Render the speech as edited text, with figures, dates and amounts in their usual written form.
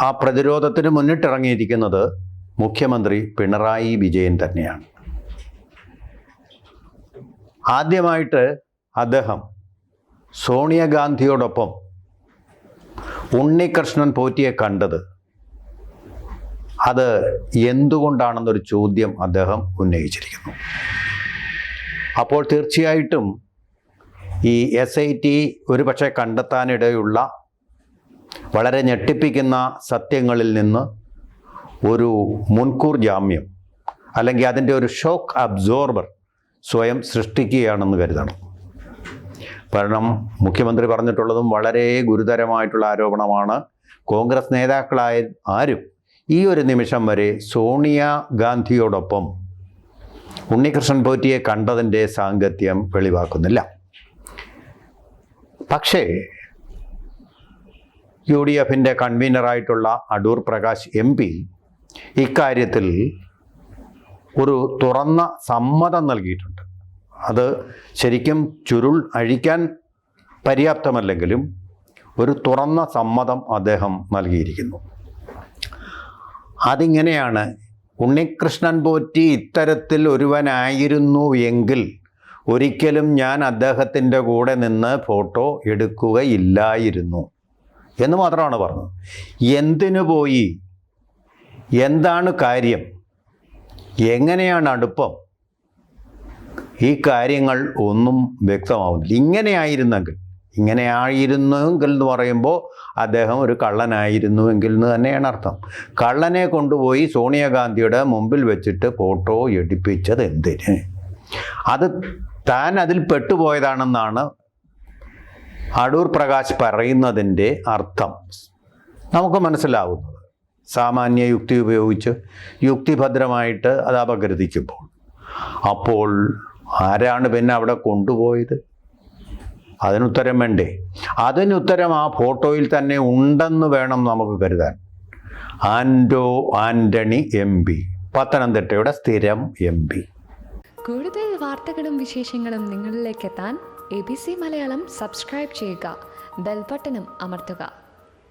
ആ പ്രതിരോധത്തിന് മുന്നിട്ടിറങ്ങിയിരിക്കുന്നത് മുഖ്യമന്ത്രി പിണറായി വിജയൻ തന്നെയാണ്. ആദ്യമായിട്ട് അദ്ദേഹം സോണിയാഗാന്ധിയോടൊപ്പം ഉണ്ണികൃഷ്ണൻ പോറ്റിയെ കണ്ടത് അത് എന്തുകൊണ്ടാണെന്നൊരു ചോദ്യം അദ്ദേഹം ഉന്നയിച്ചിരിക്കുന്നു. അപ്പോൾ തീർച്ചയായിട്ടും ഈ SIT ഒരുപക്ഷെ കണ്ടെത്താനിടയുള്ള വളരെ ഞെട്ടിപ്പിക്കുന്ന സത്യങ്ങളിൽ നിന്ന് ഒരു മുൻകൂർ ജാമ്യം അല്ലെങ്കിൽ അതിൻ്റെ ഒരു ഷോക്ക് അബ്സോർബർ സ്വയം സൃഷ്ടിക്കുകയാണെന്ന് കരുതണം. കാരണം മുഖ്യമന്ത്രി പറഞ്ഞിട്ടുള്ളതും വളരെ ഗുരുതരമായിട്ടുള്ള ആരോപണമാണ്. കോൺഗ്രസ് നേതാക്കളായ ആരും ഈ ഒരു നിമിഷം വരെ സോണിയാഗാന്ധിയോടൊപ്പം ഉണ്ണികൃഷ്ണൻ പോറ്റിയെ കണ്ടതിൻ്റെ സാങ്കത്യം വെളിവാക്കുന്നില്ല. പക്ഷേ UDFിൻ്റെ കൺവീനറായിട്ടുള്ള അടൂർ പ്രകാശ് MP ഇക്കാര്യത്തിൽ ഒരു തുറന്ന സമ്മതം നൽകിയിട്ടുണ്ട്. അത് ശരിക്കും ചുരുൾ അഴിക്കാൻ പര്യാപ്തമല്ലെങ്കിലും ഒരു തുറന്ന സമ്മതം അദ്ദേഹം നൽകിയിരിക്കുന്നു. അതിങ്ങനെയാണ്: ഉണ്ണികൃഷ്ണൻ പോറ്റി ഇത്തരത്തിൽ ഒരുവനായിരുന്നു എങ്കിൽ ഒരിക്കലും ഞാൻ അദ്ദേഹത്തിൻ്റെ കൂടെ നിന്ന് ഫോട്ടോ എടുക്കുകയില്ലായിരുന്നു എന്ന് മാത്രമാണ് പറഞ്ഞത്. എന്തിനു പോയി, എന്താണ് കാര്യം, എങ്ങനെയാണ് അടുപ്പം, ഈ കാര്യങ്ങൾ ഒന്നും വ്യക്തമാവുന്നില്ല. ഇങ്ങനെയായിരുന്നെങ്കിൽ എന്ന് പറയുമ്പോൾ അദ്ദേഹം ഒരു കള്ളനായിരുന്നുവെങ്കിൽ എന്ന് തന്നെയാണ് അർത്ഥം. കള്ളനെ കൊണ്ടുപോയി സോണിയാഗാന്ധിയുടെ മുമ്പിൽ വെച്ചിട്ട് ഫോട്ടോ എടുപ്പിച്ചത് എന്തിന്? അത് താൻ അതിൽ പെട്ടുപോയതാണെന്നാണ് അടൂർ പ്രകാശ് പറയുന്നതിൻ്റെ അർത്ഥം നമുക്ക് മനസ്സിലാവുന്നത്. സാമാന്യ യുക്തി ഉപയോഗിച്ച് യുക്തിഭദ്രമായിട്ട് അത് അപഗ്രഥിക്കുമ്പോൾ, അപ്പോൾ ആരാണ് പിന്നെ അവിടെ കൊണ്ടുപോയത്? അതിനുത്തരം വേണ്ടേ? അതിനുത്തരം ആ ഫോട്ടോയിൽ തന്നെ ഉണ്ടെന്ന് വേണം നമുക്ക് കരുതാൻ. ആൻ്റണി MP, പത്തനംതിട്ടയുടെ സ്ഥിരം MP. കൂടുതൽ വാർത്തകളും വിശേഷങ്ങളും നിങ്ങളിലേക്ക് എത്താൻ ABC മലയാളം സബ്സ്ക്രൈബ് ചെയ്യുക, ബെൽ ബട്ടണും അമർത്തുക.